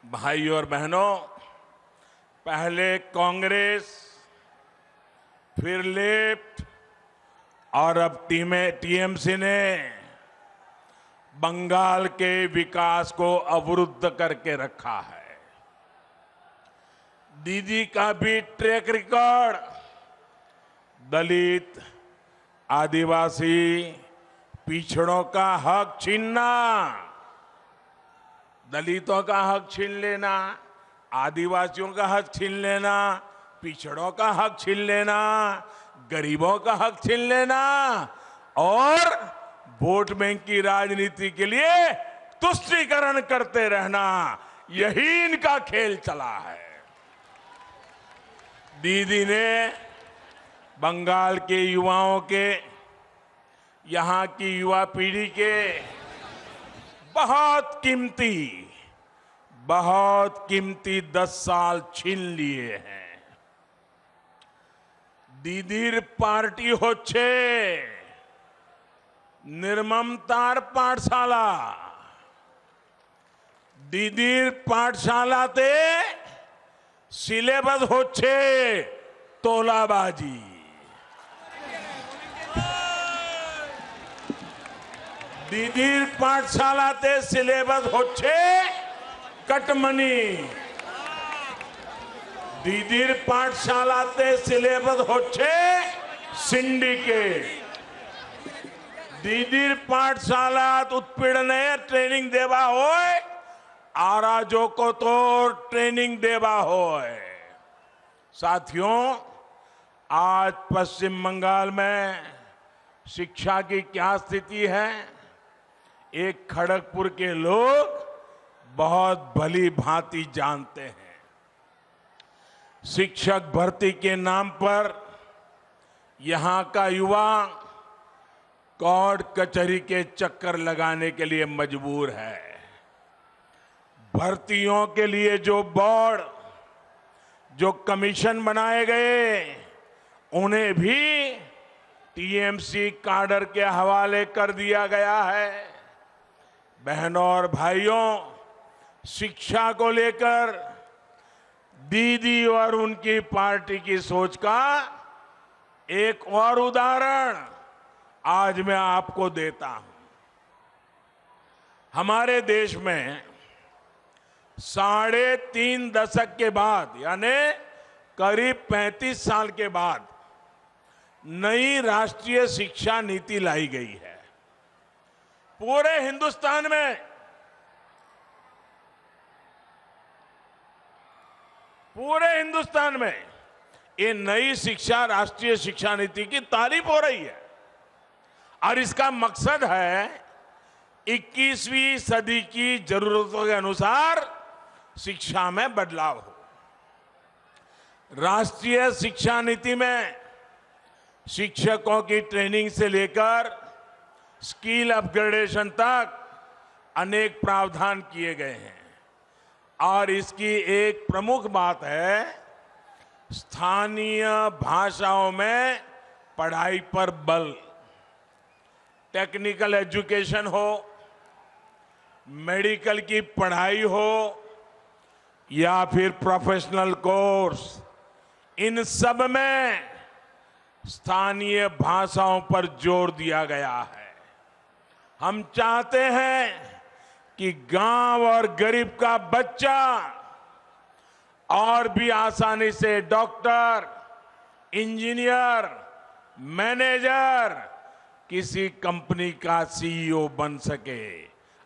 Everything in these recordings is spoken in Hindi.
भाई और बहनों, पहले कांग्रेस, फिर लेफ्ट और अब टीएमसी ने बंगाल के विकास को अवरुद्ध करके रखा है। दीदी का भी ट्रैक रिकॉर्ड दलित, आदिवासी, पिछड़ों का हक छीनना, दलितों का हक छीन लेना, आदिवासियों का हक छीन लेना, पिछड़ों का हक छीन लेना, गरीबों का हक छीन लेना और वोट बैंक की राजनीति के लिए तुष्टीकरण करते रहना, यही इनका खेल चला है। दीदी ने बंगाल के युवाओं के, यहां की युवा पीढ़ी के बहुत कीमती 10 साल छीन लिए हैं। दीदीर पार्टी होच्छे निर्ममतार पाठशाला। दीदीर पाठशालाते सिलेबस होच्छे तोलाबाजी। दीदीर पाठशालाते सिलेबस होच्छे कटमनी। दीदीर पाठशालाते सिलेबस होच्छे सिंडिकेट। दीदीर पाठशालात उत्पीड़ने ट्रेनिंग देवा होय, आराजो को तो ट्रेनिंग देवा होय। साथियों, आज पश्चिम बंगाल में शिक्षा की क्या स्थिति है, एक खड़गपुर के लोग बहुत भली भांति जानते हैं। शिक्षक भर्ती के नाम पर यहां का युवा कोर्ट कचहरी के चक्कर लगाने के लिए मजबूर है। भर्तियों के लिए जो बोर्ड, जो कमीशन बनाए गए, उन्हें भी टीएमसी काडर के हवाले कर दिया गया है। बहनों और भाइयों, शिक्षा को लेकर दीदी और उनकी पार्टी की सोच का एक और उदाहरण आज मैं आपको देता हूं। हमारे देश में 3.5 दशक के बाद, यानी करीब 35 साल के बाद नई राष्ट्रीय शिक्षा नीति लाई गई है। पूरे हिंदुस्तान में ये नई राष्ट्रीय शिक्षा नीति की तारीफ हो रही है और इसका मकसद है 21वीं सदी की जरूरतों के अनुसार शिक्षा में बदलाव हो। राष्ट्रीय शिक्षा नीति में शिक्षकों की ट्रेनिंग से लेकर स्किल अपग्रेडेशन तक अनेक प्रावधान किए गए हैं और इसकी एक प्रमुख बात है स्थानीय भाषाओं में पढ़ाई पर बल। टेक्निकल एजुकेशन हो, मेडिकल की पढ़ाई हो या फिर प्रोफेशनल कोर्स, इन सब में स्थानीय भाषाओं पर जोर दिया गया है। हम चाहते हैं कि गांव और गरीब का बच्चा और भी आसानी से डॉक्टर, इंजीनियर, मैनेजर, किसी कंपनी का सीईओ बन सके।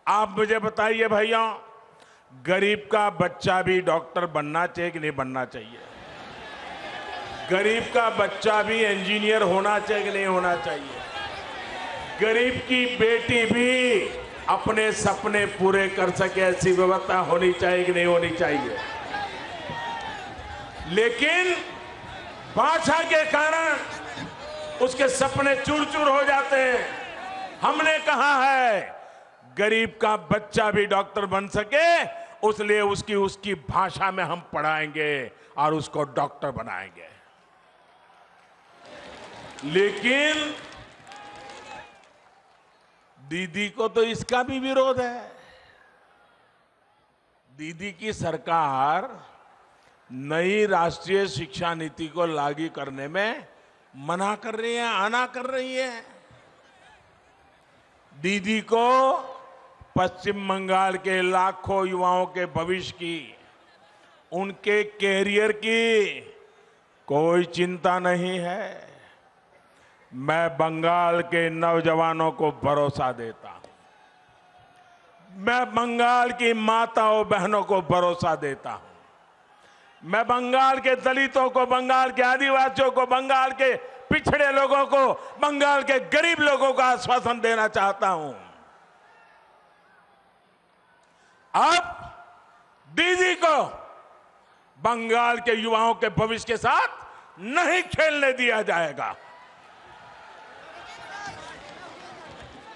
आप मुझे बताइए भैया, गरीब का बच्चा भी डॉक्टर बनना चाहिए कि नहीं बनना चाहिए? गरीब का बच्चा भी इंजीनियर होना चाहिए कि नहीं होना चाहिए? गरीब की बेटी भी अपने सपने पूरे कर सके, ऐसी व्यवस्था होनी चाहिए कि नहीं होनी चाहिए? लेकिन भाषा के कारण उसके सपने चूर चूर हो जाते हैं। हमने कहा है गरीब का बच्चा भी डॉक्टर बन सके, उसलिए उसकी भाषा में हम पढ़ाएंगे और उसको डॉक्टर बनाएंगे। लेकिन दीदी को तो इसका भी विरोध है। दीदी की सरकार नई राष्ट्रीय शिक्षा नीति को लागू करने में मना कर रही है, आना कर रही है। दीदी को पश्चिम बंगाल के लाखों युवाओं के भविष्य की, उनके कैरियर की कोई चिंता नहीं है। मैं बंगाल के नौजवानों को भरोसा देता हूं, मैं बंगाल की माताओं बहनों को भरोसा देता हूं, मैं बंगाल के दलितों को, बंगाल के आदिवासियों को, बंगाल के पिछड़े लोगों को, बंगाल के गरीब लोगों को आश्वासन देना चाहता हूं। अब दीदी को बंगाल के युवाओं के भविष्य के साथ नहीं खेलने दिया जाएगा।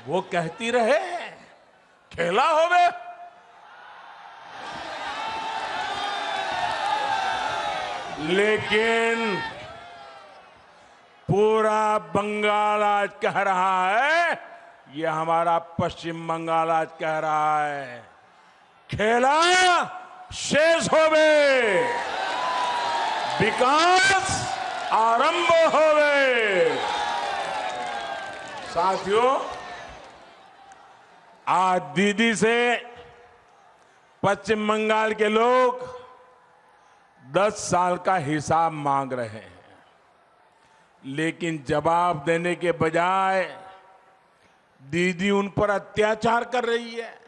वो कहती रहे खेला होवे, लेकिन पूरा बंगाल आज कह रहा है, ये हमारा पश्चिम बंगाल आज कह रहा है, खेला शेष होवे, विकास आरंभ होवे। साथियों, आज दीदी से पश्चिम बंगाल के लोग 10 साल का हिसाब मांग रहे हैं, लेकिन जवाब देने के बजाय दीदी उन पर अत्याचार कर रही है।